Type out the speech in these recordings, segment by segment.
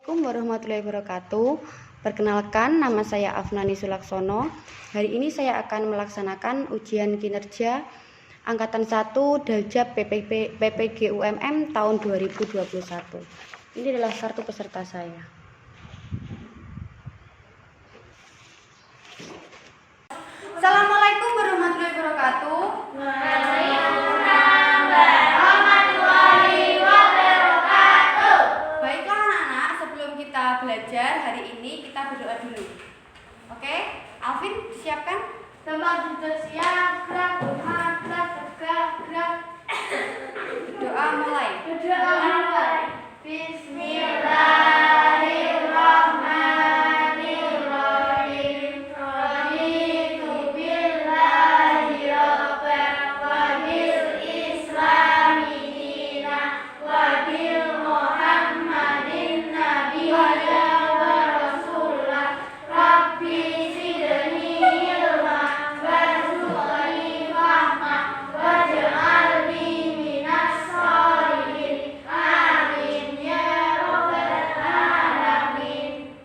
Assalamualaikum warahmatullahi wabarakatuh. Perkenalkan, nama saya Afnani Sulaksono. Hari ini saya akan melaksanakan ujian kinerja Angkatan 1 Daljab PPG UMM tahun 2021. Ini adalah kartu peserta saya. Assalamualaikum warahmatullahi wabarakatuh. Belajar hari ini kita berdoa dulu. Oke, Alvin siapkan. Tempat duduk siap, gerak, gerak. Doa mulai. Bismillahirrahmanirrahim. Raditu billahi rabban wa bil islami dinan wa bil muhammadin nabiyyan wa rasulah. Rabbi zidni ilman warzuqni fahman waj'alni minas sholihin. Amin ya rabbal alamin.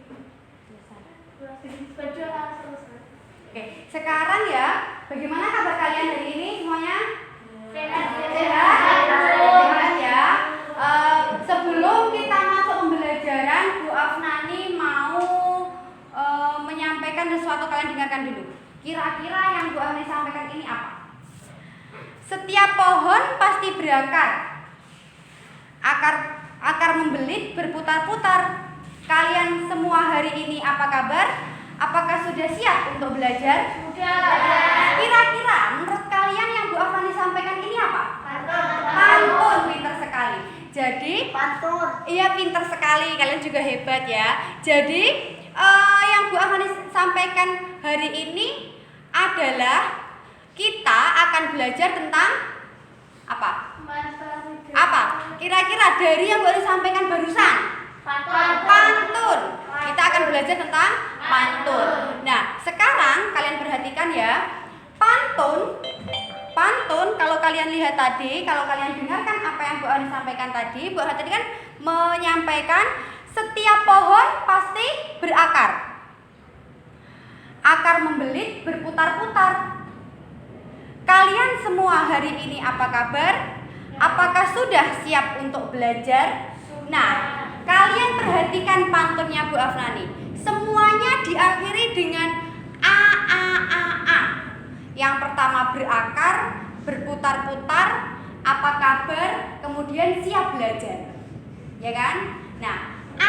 Oke, sekarang ya, bagaimana kabar kalian hari ini semuanya? Sehat. Sehat ya. Sebelum kita masuk pembelajaran, Bu Afnani mau menyampaikan sesuatu, kalian dengarkan dulu. Kira-kira yang Bu Afnani sampaikan ini apa? Setiap pohon pasti berakar. Akar membelit berputar-putar. Kalian semua hari ini apa kabar? Apakah sudah siap untuk belajar? Sudah. Kira-kira menurut kalian yang Bu Afnani sampaikan ini apa? Pantun, pintar sekali. Jadi, iya pintar sekali, kalian juga hebat ya. Jadi, yang Bu Afnani sampaikan hari ini adalah kita akan belajar tentang apa? Apa? Kira-kira dari yang Bu Afnani sampaikan barusan? Pantun. Kita akan belajar tentang pantun. Nah, sekarang kalian perhatikan ya. Pantun kalau kalian lihat tadi, kalau kalian dengarkan apa yang Bu Ani sampaikan tadi, Bu Ani tadi kan menyampaikan setiap pohon pasti berakar. Akar membelit berputar-putar. Kalian semua hari ini apa kabar? Apakah sudah siap untuk belajar? Nah, kalian perhatikan pantunnya Bu Afnani. Semuanya diakhiri dengan a. Yang pertama berakar, berputar-putar, apa kabar, kemudian siap belajar. Ya kan? Nah, a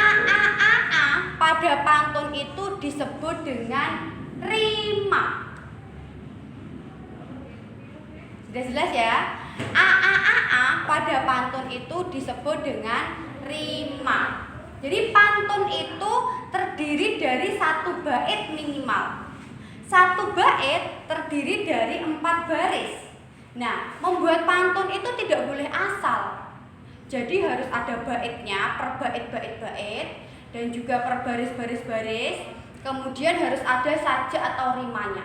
pada pantun itu disebut dengan rima. Sudah jelas ya? A pada pantun itu disebut dengan rima. Jadi pantun itu terdiri dari satu bait minimal. Satu bait terdiri dari 4 baris. Nah, membuat pantun itu tidak boleh asal. Jadi harus ada baitnya, per bait, dan juga per baris-baris. Kemudian harus ada sajak atau rimanya.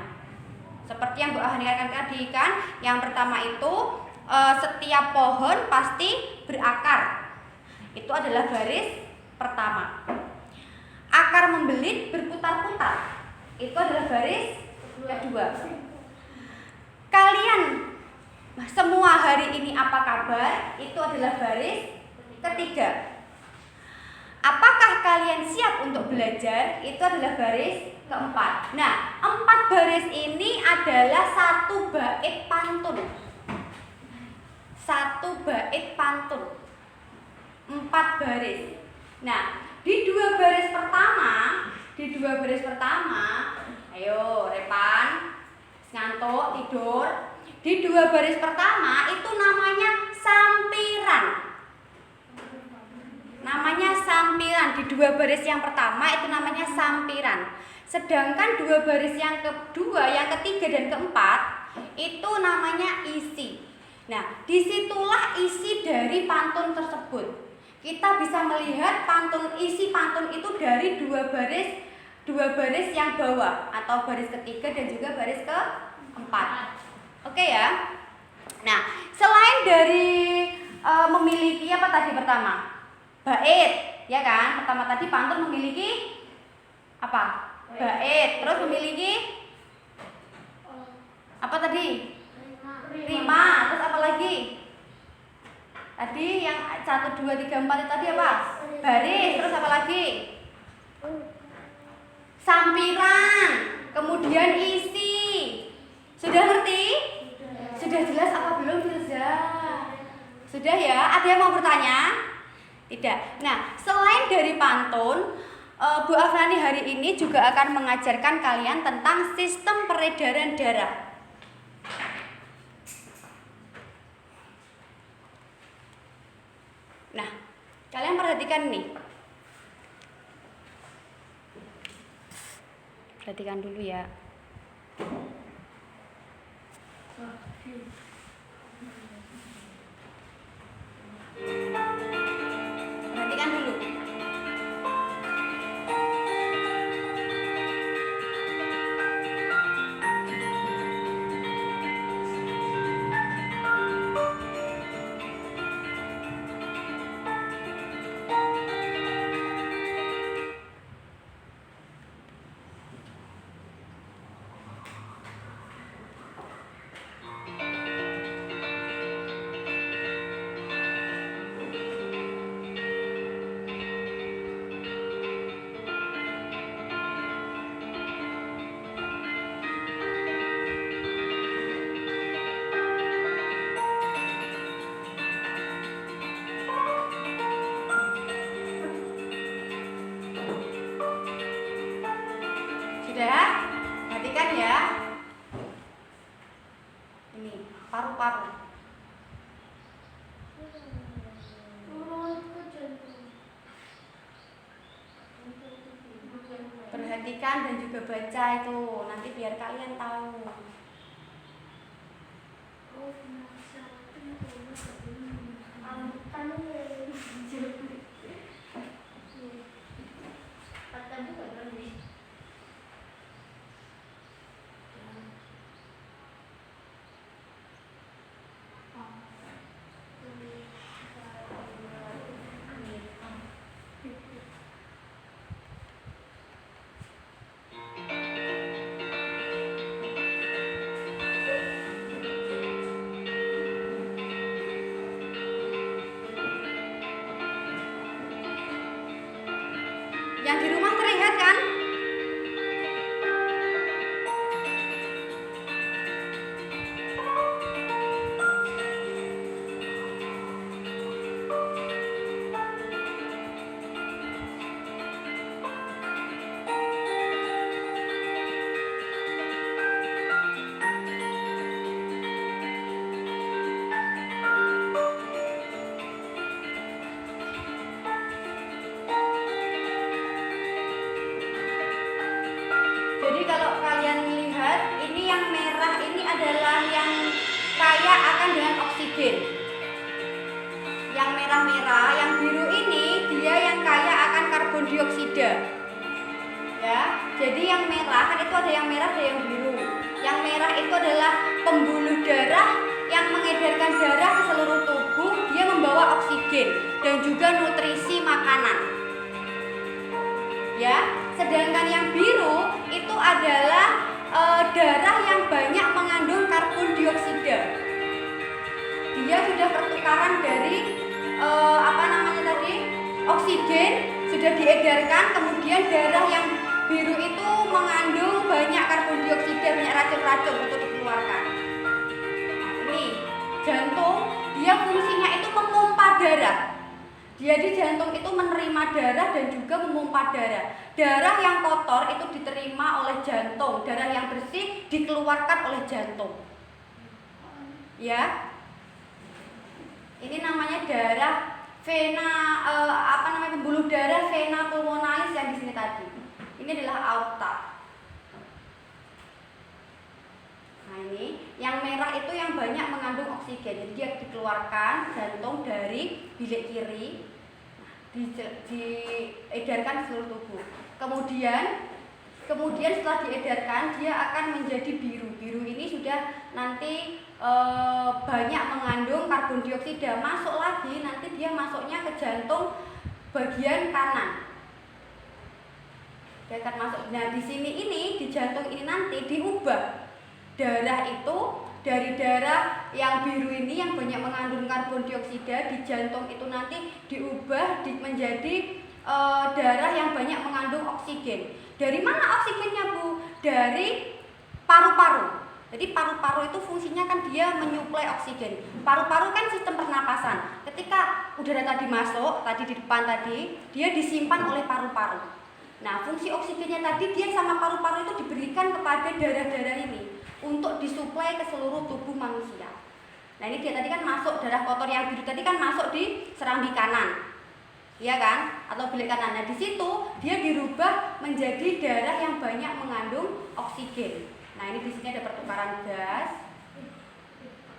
Seperti yang Bu Ahni katakan tadi kan, yang pertama itu setiap pohon pasti berakar. Itu adalah baris pertama. Akar membelit berputar-putar. Itu adalah baris kedua. Kalian semua hari ini apa kabar? Itu adalah baris ketiga. Apakah kalian siap untuk belajar? Itu adalah baris keempat. Nah, 4 baris ini adalah satu bait pantun. Satu bait pantun. 4 baris. Nah, di dua baris pertama, ayo Repan, ngantuk, tidur. Di 2 baris pertama itu namanya sampiran. Namanya sampiran. Di 2 baris yang pertama itu namanya sampiran. Sedangkan 2 baris yang kedua, yang ketiga dan keempat itu namanya isi. Nah, disitulah isi dari pantun tersebut. Kita bisa melihat isi pantun itu dari dua baris yang bawah atau baris ketiga dan juga baris keempat. Oke ya. Nah, selain dari memiliki apa tadi pertama? Bait, Ya kan? Pertama tadi pantun memiliki apa? Bait. Terus memiliki apa tadi? Rima. Terus apa lagi? Tadi yang 1, 2, 3, 4 tadi apa? Baris. Terus apa lagi? Sampiran. Kemudian isi. Sudah ngerti? Sudah jelas apa belum Firza? Sudah ya? Ada yang mau bertanya? Tidak. Nah, selain dari pantun, Bu Afrani hari ini juga akan mengajarkan kalian tentang sistem peredaran darah. Nah, kalian perhatikan nih. Perhatikan dulu ya. Perhatikan dulu. Sudah? Perhatikan ya. Ini paru-paru. Perhatikan dan juga baca itu, nanti biar kalian tahu. Yang di rumah terlihat kan? Jadi kalau kalian lihat, ini yang merah ini adalah yang kaya akan dengan oksigen. Yang merah-merah, yang biru ini dia yang kaya akan karbon dioksida. Ya, jadi yang merah kan itu ada yang merah, ada yang biru. Yang merah itu adalah pembuluh darah yang mengedarkan darah ke seluruh tubuh. Dia membawa oksigen dan juga nutrisi makanan. Ya, sedangkan yang biru itu adalah darah yang banyak mengandung karbon dioksida. Dia sudah pertukaran dari oksigen sudah diedarkan, kemudian darah yang biru itu mengandung banyak karbon dioksida, banyak racun-racun untuk dikeluarkan. Ini jantung, dia fungsinya itu memompa darah. Jadi jantung itu menerima darah dan juga memompa darah. Darah yang kotor itu diterima oleh jantung, darah yang bersih dikeluarkan oleh jantung. Ya, ini namanya darah vena, pembuluh darah vena pulmonalis yang di sini tadi. Ini adalah aorta. Nah ini, yang merah itu yang banyak mengandung oksigen. Jadi dia dikeluarkan jantung dari bilik kiri, diedarkan ke seluruh tubuh. Kemudian setelah diedarkan dia akan menjadi biru. Biru ini sudah nanti banyak mengandung karbon dioksida, masuk lagi, nanti dia masuknya ke jantung bagian kanan. Dia akan masuk. Nah, di sini ini di jantung ini nanti diubah. Darah itu dari darah yang biru ini yang banyak mengandung karbon dioksida di jantung itu nanti diubah menjadi darah yang banyak mengandung oksigen. Dari mana oksigennya, Bu? Dari paru-paru. Jadi paru-paru itu fungsinya kan dia menyuplai oksigen. Paru-paru kan sistem pernapasan. Ketika udara tadi masuk, tadi di depan tadi, dia disimpan oleh paru-paru. Nah, fungsi oksigennya tadi dia sama paru-paru itu diberikan kepada darah-darah ini untuk disuplai ke seluruh tubuh manusia. Nah, ini dia tadi kan masuk darah kotor yang biru tadi kan masuk di serambi kanan. Iya kan? Atau bilik kanan. Nah, di situ dia dirubah menjadi darah yang banyak mengandung oksigen. Nah, ini di sini ada pertukaran gas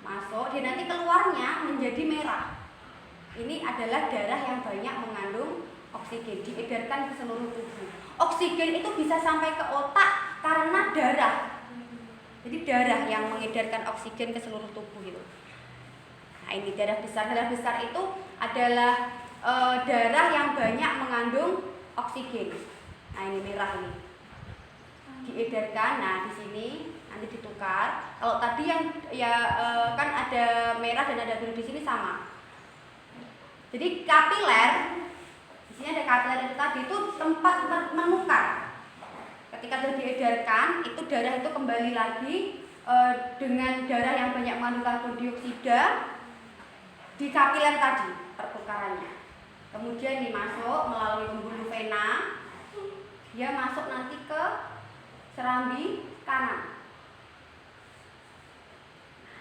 masuk, dia nanti keluarnya menjadi merah. Ini adalah darah yang banyak mengandung oksigen, diedarkan ke seluruh tubuh. Oksigen itu bisa sampai ke otak karena darah. Jadi darah yang mengedarkan oksigen ke seluruh tubuh itu. Nah, ini darah besar. Darah besar itu adalah darah yang banyak mengandung oksigen. Nah, ini merah ini. Diedarkan. Nah, di sini nanti ditukar. Kalau tadi yang kan ada merah dan ada biru, di sini sama. Jadi kapiler, di sini ada kapiler itu tadi itu tempat menukar. Ketika sudah diedarkan, itu darah itu kembali lagi dengan darah yang banyak mengandung karbon dioksida di kapiler tadi pertukarannya. Kemudian ini masuk melalui pembuluh vena, dia masuk nanti ke serambi kanan.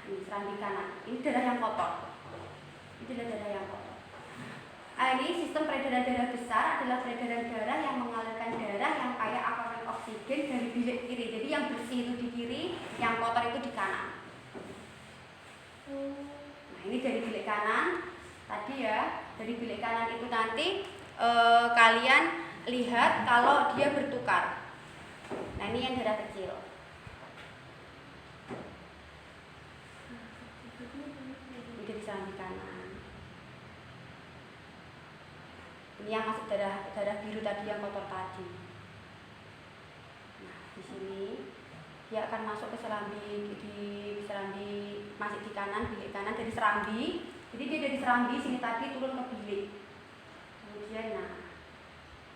Ini serambi kanan. Ini darah yang kotor. Ini darah yang kotor. Ini sistem peredaran darah besar adalah peredaran darah yang mengalirkan darah yang kaya akan oksigen dari bilik kiri. Jadi yang bersih itu di kiri, yang kotor itu di kanan. Nah, ini dari bilik kanan. Tadi ya, dari bilik kanan itu nanti kalian lihat kalau dia bertukar. Nah, ini yang darah kecil. Ini dari serambi kanan. Ini yang masuk darah biru tadi yang kotor tadi. Nah, di sini dia akan masuk ke serambi masih di kanan, bilik kanan dari serambi. Jadi dia dari serambi sini tadi turun ke bilik. Kemudian nah,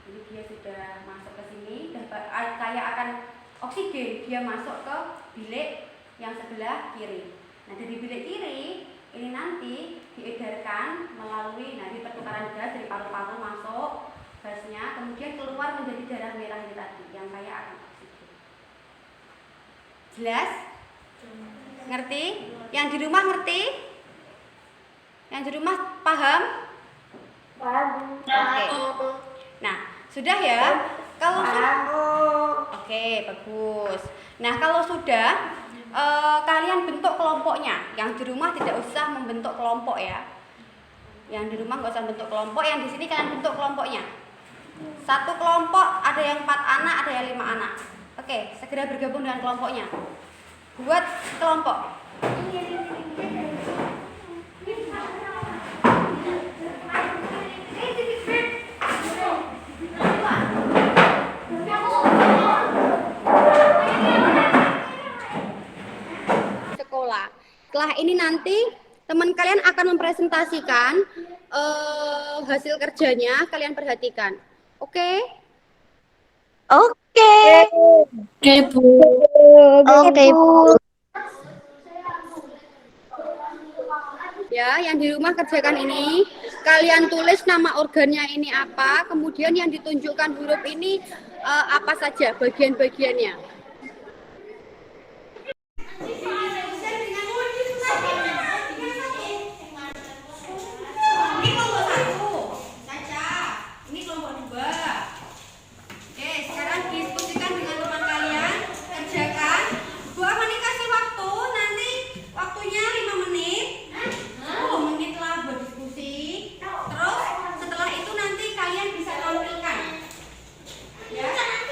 ini dia sudah masuk ke sini dan kayak akan oksigen, dia masuk ke bilik yang sebelah kiri. Nah, dari bilik kiri ini nanti diedarkan melalui di pertukaran gas dari paru-paru masuk gasnya, kemudian keluar menjadi darah merah ini tadi yang kaya akan oksigen. Jelas? Ngerti? Yang di rumah ngerti? Yang di rumah paham? Paham. Oke. Nah, sudah ya? Kalau sudah, oke, bagus. Nah, kalau sudah kalian bentuk kelompoknya. Yang di rumah tidak usah membentuk kelompok ya. Yang di rumah nggak usah bentuk kelompok. Yang di sini kalian bentuk kelompoknya. Satu kelompok ada yang 4 anak, ada yang 5 anak. Oke, segera bergabung dengan kelompoknya. Buat kelompok. Sekolah. Setelah ini nanti teman kalian akan mempresentasikan hasil kerjanya, kalian perhatikan. Oke? Oke. Oke, Bu. Oke, Bu. Ya, yang di rumah kerjakan ini. Kalian tulis nama organnya ini apa, kemudian yang ditunjukkan huruf ini apa saja bagian-bagiannya. Ini kelompok 1 saja. Ini kelompok 2. Oke, sekarang diskusikan dengan teman kalian, kerjakan. Bu Amani kasih waktu, nanti waktunya 5 menit. 10 menit lah buat diskusi. Terus setelah itu nanti kalian bisa tampilkan. Ya, kalian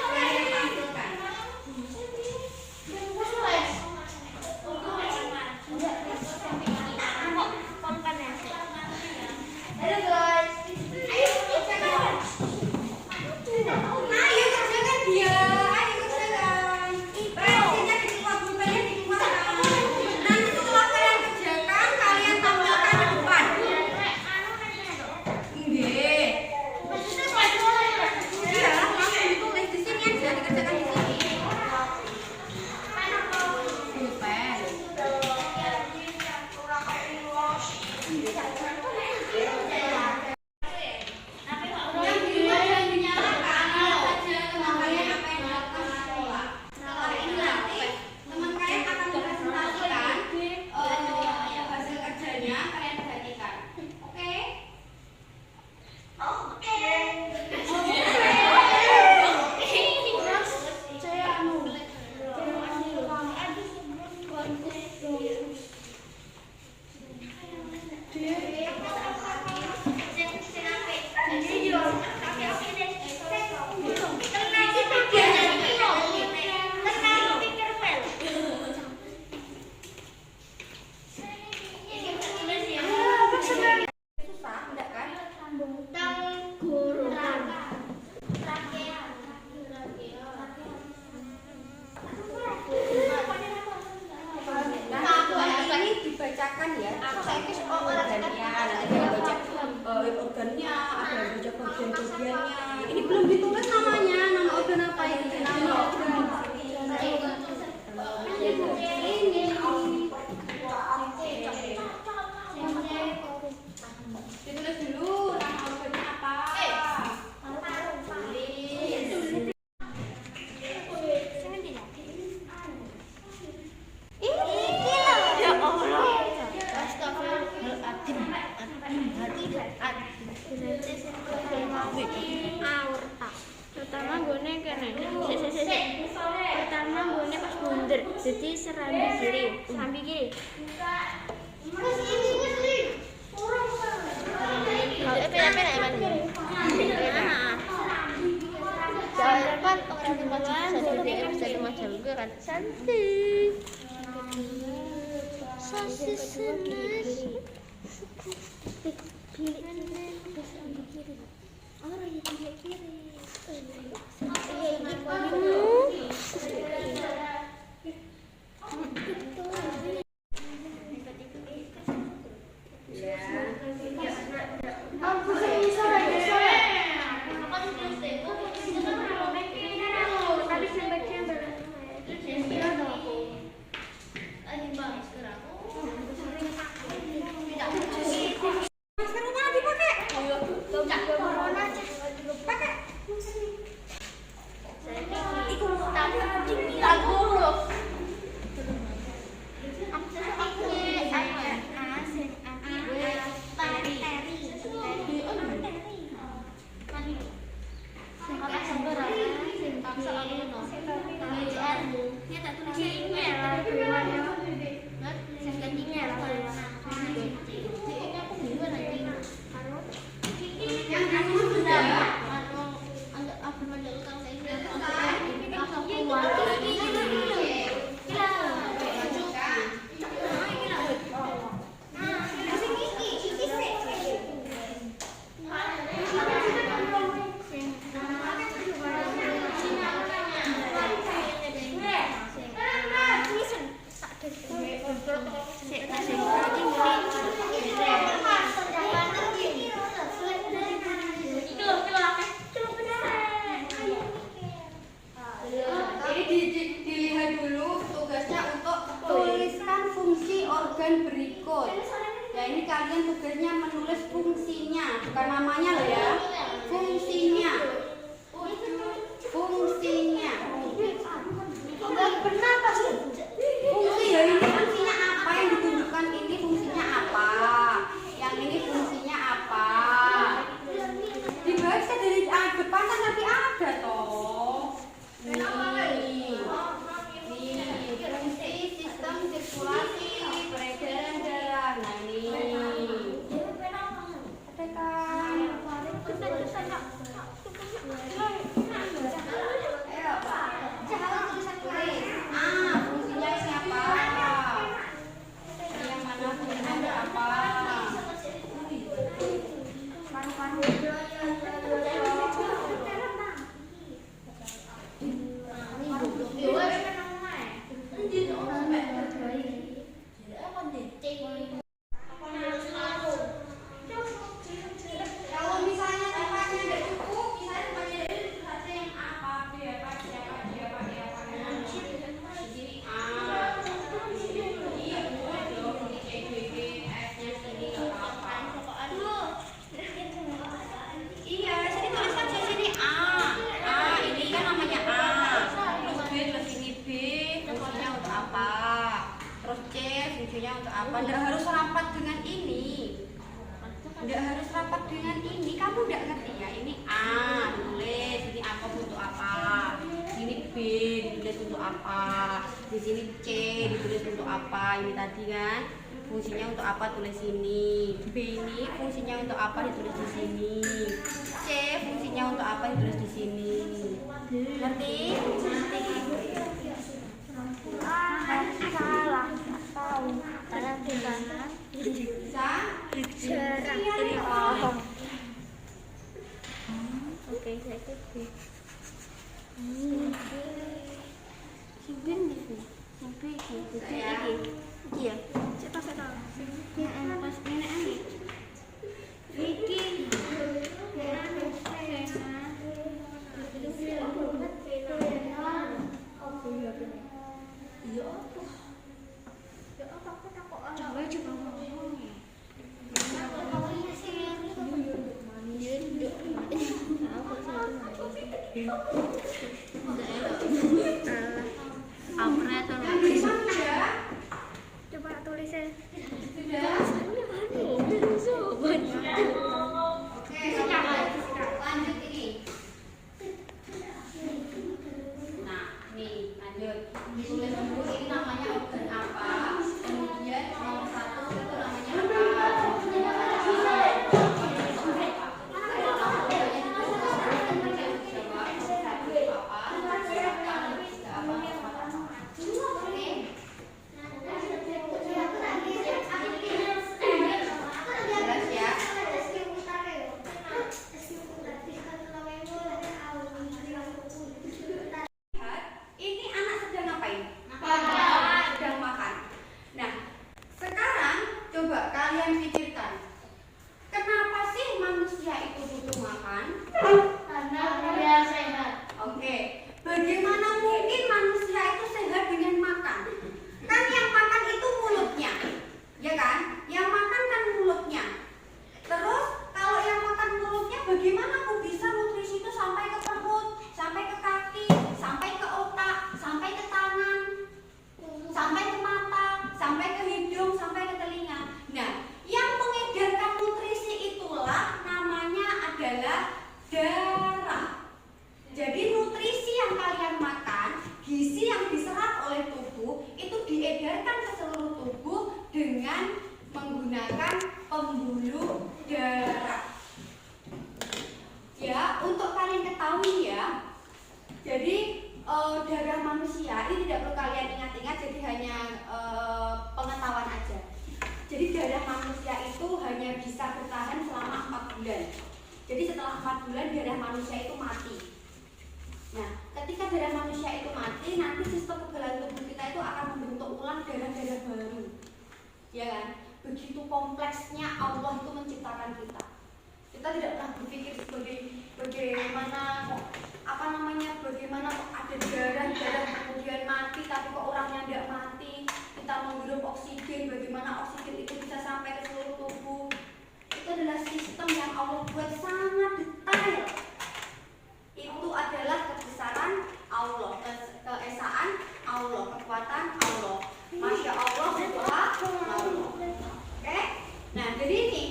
tampilkan. Yang di rumah jangan dinyalakan, lihat saja teman kalian apa yang dilakukan di sekolah. Setelah ini nanti teman kalian akan mempresentasikan hasil kerjanya, kalian perhatikan. Oke? Susah, enggak kan? Nah, ini dibacakan ya. Saya kis organnya, nanti ada baca organnya, ada yang baca bagian-bagiannya. Ini belum ditulis namanya, nama organ apa ini? Nama organ. Ditulis dulu nama organnya apa. Pertama gone kene. Pertama gone pas bunder. Jadi serambi kiri. Serambi kiri. Kan orang di masjid bisa di masjid juga kan. Santai. Sosis senes. Dilihat dulu tugasnya untuk tuliskan fungsi organ berikut. Ya, ini kalian tugasnya menulis fungsinya, bukan namanya loh ya. Fungsinya. Fungsinya. Benar pasti. Fungsi ya, ini fungsinya apa yang ditunjukkan, ini fungsinya apa. Yang ini fungsinya apa. Dibaca dari depan kan nanti ada toh. Nih, fungsi sistem sirkulasi peredaran darah. Nah ini, ada kan? Ayo. apa. Di sini C ditulis untuk apa, ini tadi kan. Fungsinya untuk apa, tulis sini. B ini fungsinya untuk apa, ditulis di sini. C fungsinya untuk apa, ditulis di sini. Ngerti? Salah. Tahu. Karena gimana? Bisa? Serang. Oke, saya cek. Simpen di sini. Simpen di sini. Iya. Cepat sekali. Pas nenek ini. Vicky. Coba tulisin. Sudah? Oke, lanjut ini. Nah, nih lanjut. Ditulis dulu ini namanya organ apa. Kemudian nomor 1 itu namanya apa. Ini anak sedang ngapain? Sedang makan. Nah, sekarang coba kalian pikirkan, kenapa sih manusia itu butuh makan? Karena dia sehat. Oke, bagaimana mungkin manusia itu sehat dengan makan? Kan yang makan itu mulutnya, ya kan? Yang makan kan mulutnya. Terus kalau yang makan mulutnya, bagaimana kok bisa nutrisi itu sampai ke perut, sampai ke kaki, sampai ke otak, sampai ke tangan, sampai ke mata, sampai ke hidung, sampai ke telinga. Nah, yang mengedarkan nutrisi itulah namanya adalah darah. Jadi nutrisi yang kalian makan, gizi yang diserap oleh tubuh itu diedarkan ke seluruh tubuh dengan menggunakan pembuluh darah. Ya, untuk kalian ketahui ya. Jadi darah manusia ini tidak perlu kalian ingat-ingat, jadi hanya pengetahuan aja. Jadi darah manusia itu hanya bisa bertahan selama 4 bulan. Jadi setelah 4 bulan darah manusia itu mati. Nah, ketika darah manusia itu mati, nanti sistem kekebalan tubuh kita itu akan membentuk ulang darah-darah baru. Ya kan? Begitu kompleksnya Allah itu menciptakan kita. Kita tidak pernah berpikir bagaimana bagaimana kok ada darah kemudian mati, tapi kok orangnya tidak mati. Kita menghirup oksigen, bagaimana oksigen itu bisa sampai ke seluruh tubuh. Itu adalah sistem yang Allah buat sangat detail. Itu adalah kebesaran Allah, keesaan Allah, kekuatan Allah. Masya Allah, subhanallah. Oke? Nah, jadi ini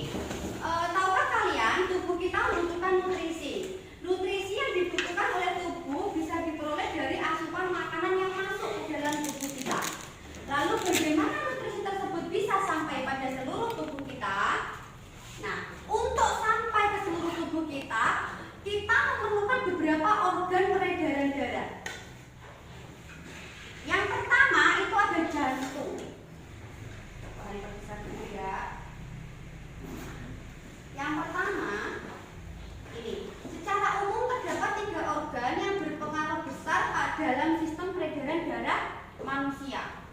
tahukah kalian tubuh kita membutuhkan nutrisi. Nutrisi yang dibutuhkan oleh tubuh bisa diperoleh dari asupan makanan yang masuk ke dalam tubuh kita. Lalu bagaimana nutrisi tersebut bisa sampai pada seluruh tubuh kita? Nah, untuk sampai ke seluruh tubuh kita memerlukan beberapa organ peredaran darah. Yang pertama itu ada jantung. Yang pertama ini, secara umum terdapat 3 organ yang berpengaruh besar dalam sistem peredaran darah manusia.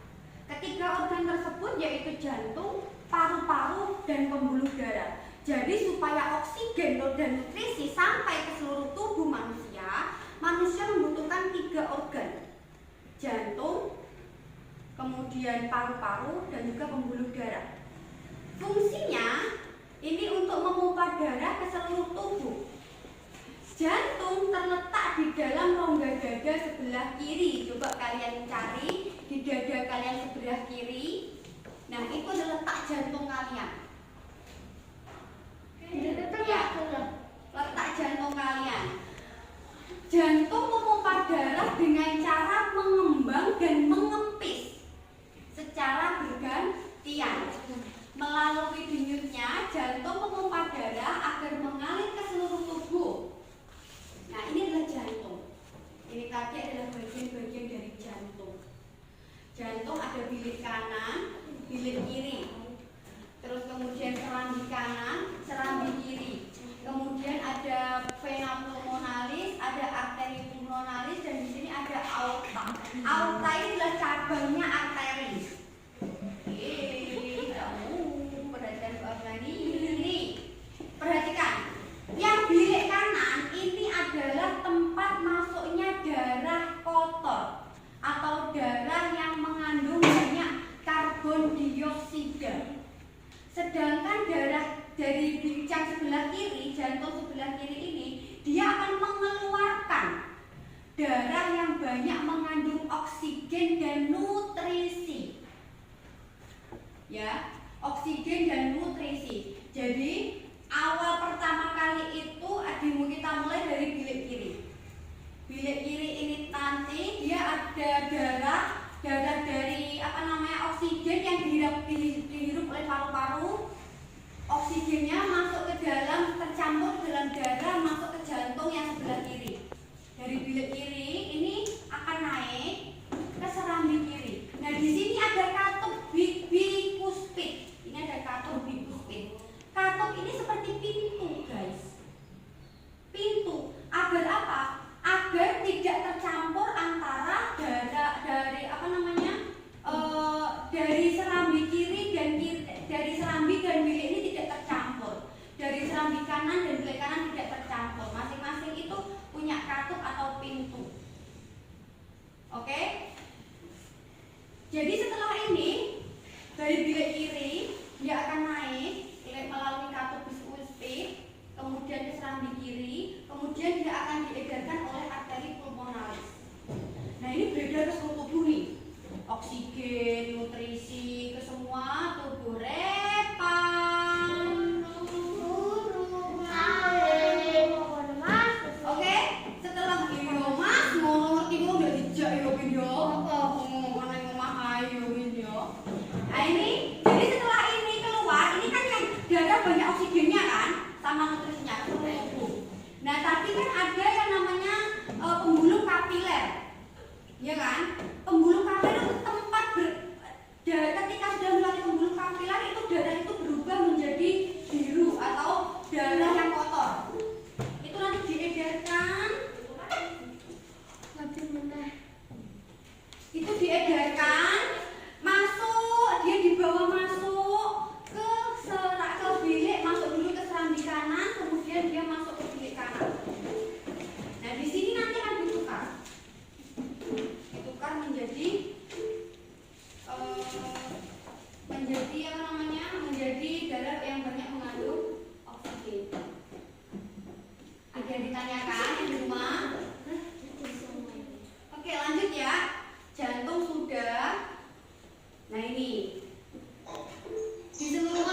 Ketiga organ tersebut yaitu jantung, paru-paru, dan pembuluh darah. Jadi supaya oksigen dan nutrisi sampai ke seluruh tubuh manusia, manusia membutuhkan 3 organ. Jantung, kemudian paru-paru, dan juga pembuluh darah. Fungsinya ini untuk memompa darah ke seluruh tubuh. Jantung terletak di dalam rongga dada sebelah kiri. Coba kalian cari di dada kalian sebelah kiri. Nah, itu adalah letak jantung kalian. Ya, letak jantung kalian. Jantung memompa darah dengan cara mengembang dari bincang sebelah kiri, jantung sebelah kiri ini, dia akan mengeluarkan darah yang banyak mengandung oksigen dan nutrisi. Ya, oksigen dan nutrisi. Jadi awal pertama kali itu adikmu kita mulai dari bilik kiri. Bilik kiri ini nanti dia ada darah dari oksigen yang dihirup oleh paru-paru. Oksigennya masuk ke dalam, tercampur dalam darah, masuk ke jantung yang sebelah kiri. Dari bilik kiri ini akan naik ke serambi kiri. Nah, di sini ada katup bikuspid. Ini ada katup bikuspid. Katup ini seperti pintu, guys. Pintu. Agar apa? Agar tidak tercampur antara darah dari serambi kiri dan dari serambi dan bilik ini tidak tercampur. Dari serambi kanan dan bilik kanan tidak tercampur. Masing-masing itu punya katup atau pintu. Oke? Jadi setelah ini dari bilik kiri dia akan naik melalui katup bikuspid, kemudian ke serambi kiri, kemudian dia akan diedarkan oleh arteri pulmonalis. Nah, ini beredar ke seluruh tubuh nih. Oksigen, nutrisi ke semua tubuh. Repan. Oke, setelah iyo Mas, mau ngerti kok udah dijak yo video. Ngomong ana ngomah ayo video. Nah, ini jadi setelah ini keluar, ini kan yang darah banyak oksigennya kan, sama nutrisinya ke seluruh tubuh. Nah, tadi kan ada yang namanya pembuluh kapiler. Ya kan? Pembuluh kapiler itu tempat ketika sudah melalui pembuluh kapiler itu darah itu berubah menjadi biru atau darah yang kotor. Itu nanti diedarkan. Itu diedarkan masuk, dia dibawa masuk ke bilik, masuk dulu ke serambi kanan, kemudian dia masuk ke bilik kanan. Nah, di sini nanti akan ditukar menjadi darah yang banyak mengandung oksigen. Ada yang ditanyakan yang di rumah? Oke, lanjut ya. Jantung sudah. Nah, ini di seluruh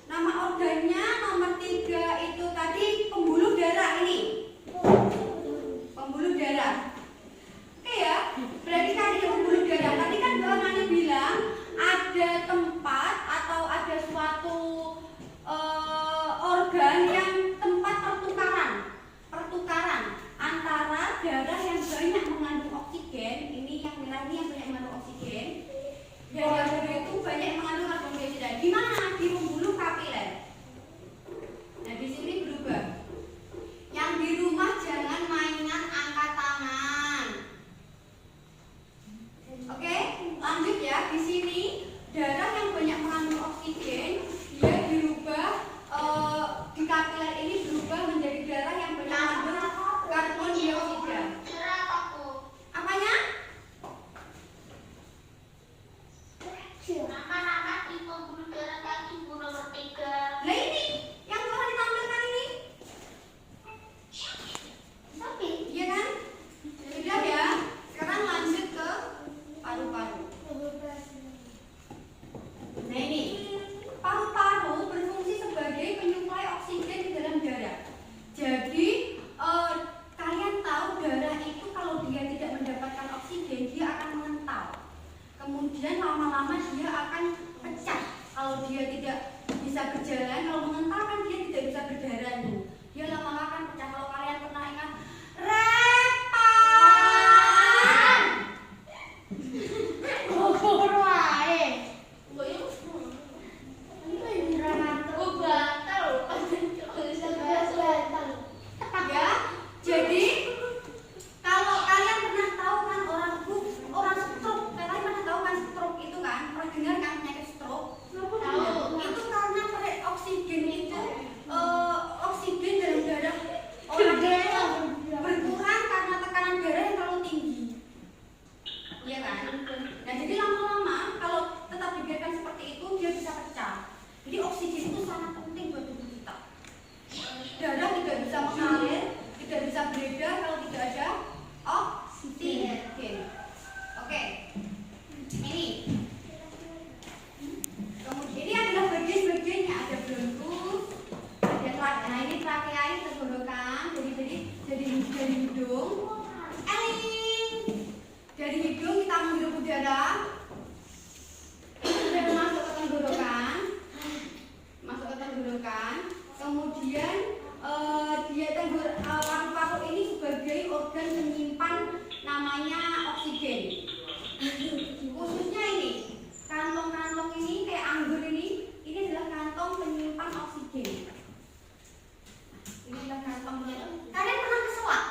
nama organnya nomor 3 itu tadi pembuluh darah ini. Pembuluh darah. Oke ya, berarti tadi pembuluh darah. Tadi kan Nani bilang ada tempat atau ada suatu organ yang tempat pertukaran antara darah yang banyak mengandung oksigen, ini yang merah ini yang banyak mengandung oksigen, dan yang biru itu banyak mengandung karbon dioksida. Di mana? Di pembuluh kapiler. Nah, di sini berubah. Yang di rumah jangan mainan angkat tangan. Oke, lanjut ya. Di sini darah yang banyak mengandung oksigen dia dirubah di kapiler ini berubah menjadi darah yang banyak mengandung karbon dioksida. Apanya? Nah, ini yang telah ditampilkan ini. Iya kan? Sudah ya. Sekarang lanjut ke paru-paru. Nah, ini paru-paru berfungsi sebagai penyuplai oksigen di dalam darah. Jadi kalian tahu darah itu kalau dia tidak mendapatkan oksigen dia akan mengental. Kemudian lama-lama dia akan pecah. Kalau dia tidak bisa berjalan, kalau mengental kan dia tidak bisa berdarah nih. Dia lama-lama akan pecah. Kalau kalian pernah ingat Repan. Ya, jadi kalau kalian pernah tahu kan orang stroke, kalian pernah tahu kan stroke itu kan, pernah dengar kan penyakit stroke? Tahu. Itu karena oksigen dalam darah tenggorokan. Kemudian paru-paru ini sebagai organ menyimpan namanya oksigen. Khususnya ini kantong-kantong ini kayak anggur ini adalah kantong penyimpan oksigen. Ini adalah kantongnya. Kalian pernah keselak?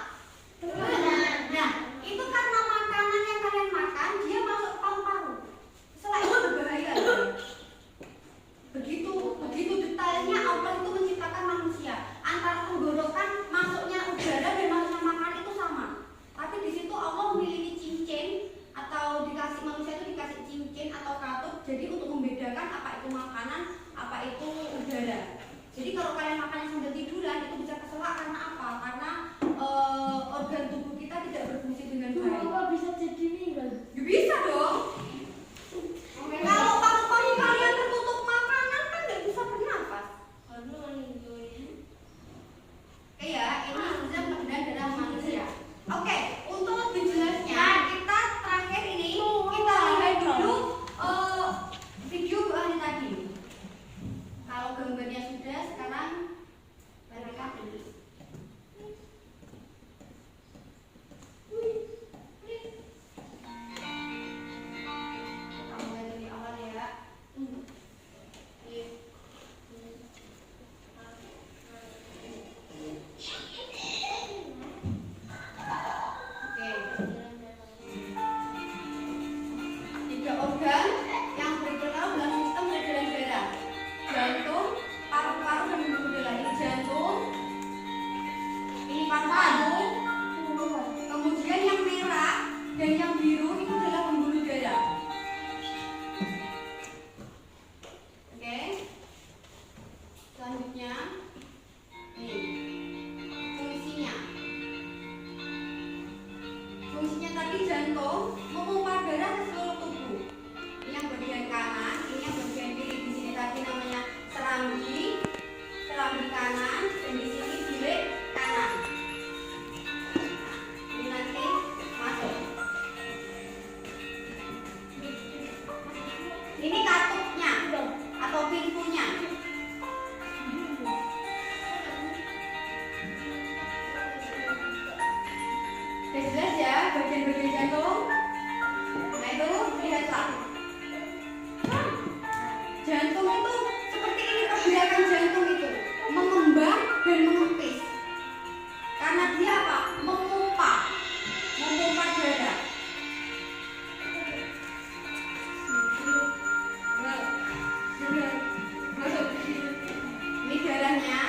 Nah, itu karena makanan yang kalian makan dia masuk ke paru-paru. Keselak itu berbahaya. Begitu detailnya Allah itu menciptakan manusia. Antara tenggorokan masuknya udara dan masuknya makanan itu sama. Tapi di situ Allah memiliki cincin atau dikasih manusia itu dikasih cincin atau katup. Jadi untuk membedakan apa itu makanan, apa itu udara. Jadi kalau kalian makan sambil tiduran itu bisa keselak karena apa? Karena organ tubuh kita tidak berfungsi dengan baik. Apa bisa jadi meninggal? Ya, bisa dong. Kalau paru-paru kalian tertutup makanan kan nggak bisa bernafas. Iya, ini sudah benar dalam manusia. Oke, untuk lebih jelasnya kita terakhir ini kita lihat dulu video bahan tadi. Kalau gambarnya sudah, sekarang mereka ini. Mulai dari awal ya. Tiga organ yang berpengaruh dalam sistem peredaran darah: jantung, paru-paru, dan pembuluh darah. Ini jantung, ini paru-paru, kemudian yang merah dan yang biru itu adalah pembuluh darah. Oke, selanjutnya nih fungsinya tadi jantung memompa darah ke seluruh tubuh. Ini yang bagian kanan, ini yang bagian kiri. Di sini tadi namanya serambi kanan, dan di sini bilik kanan. Ini nanti masuk. Ini katupnya atau pintunya. Udah jelas ya bagian-bagian jantung? Nah itu lihatlah. Jantung itu seperti ini, pergerakan jantung itu mengembang dan mengempis. Karena dia apa? Memompa darah. Ini darahnya.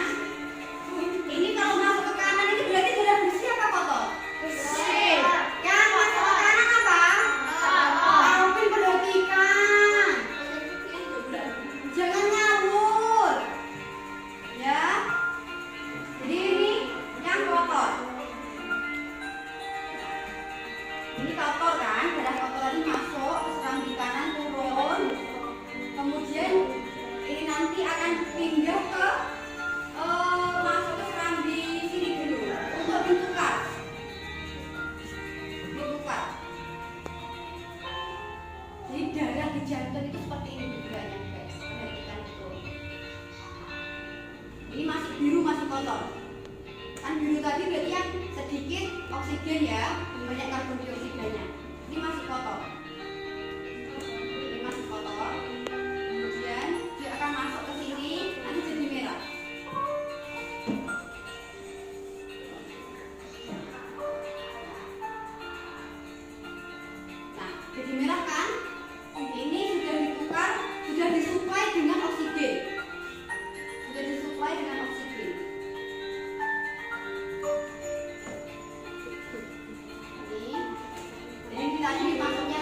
Ini kalau masuk ke kanan ini berarti darah bersih apa kotor? Bersih. Yang masuk ke kanan apa? Alvin perhatikan. Jangan ngawur. Ya. Jadi ini yang kotor. Ini kotor kan? Darah kotor tadi masuk ke serambi kanan turun. Kemudian ini nanti akan pindah ke masuk ke serambi sini dulu untuk ditukar. Jadi darah di jantung itu seperti ini bentukannya guys. Perhatikan itu. Ini masih biru, masih kotor. Kan biru tadi berarti yang sedikit oksigen ya, banyak karbon dioksidanya. Ini masih kotor. Ini masih kotor. Kemudian dia akan masuk ke sini, nanti jadi merah. Nah, jadi merah kan? Ini sudah ditukar, sudah disuplai dengan oksigen. Ini tadi masuknya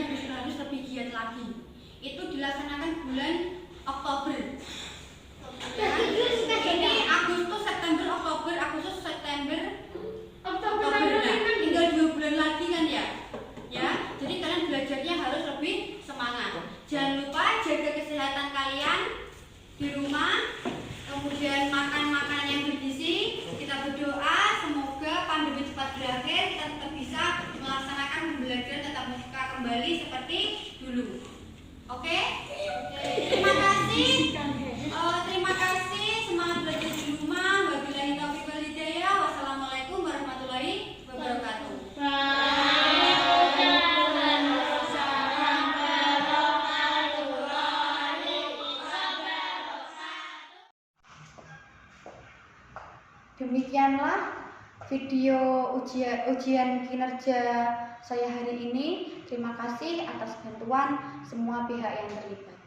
harus lebih giat lagi. Itu dilaksanakan bulan Oktober. Ya, ini Agustus, September, Oktober, Agustus, September, Oktober. Nah, tinggal 2 bulan lagi kan ya? Ya, jadi kalian belajarnya harus lebih semangat. Jangan lupa jaga kesehatan kalian di rumah, kemudian makan makanan yang bergizi. Kita berdoa semoga pandemi cepat berakhir, kita tetap bisa melaksanakan pembelajaran tatap muka kembali seperti dulu. Oke? Terima kasih. Terima kasih. Semangat belajar di rumah. Wabillahi taufiq wal hidayah. Wassalamualaikum warahmatullahi wabarakatuh. Demikianlah video ujian kinerja saya hari ini. Terima kasih atas bantuan semua pihak yang terlibat.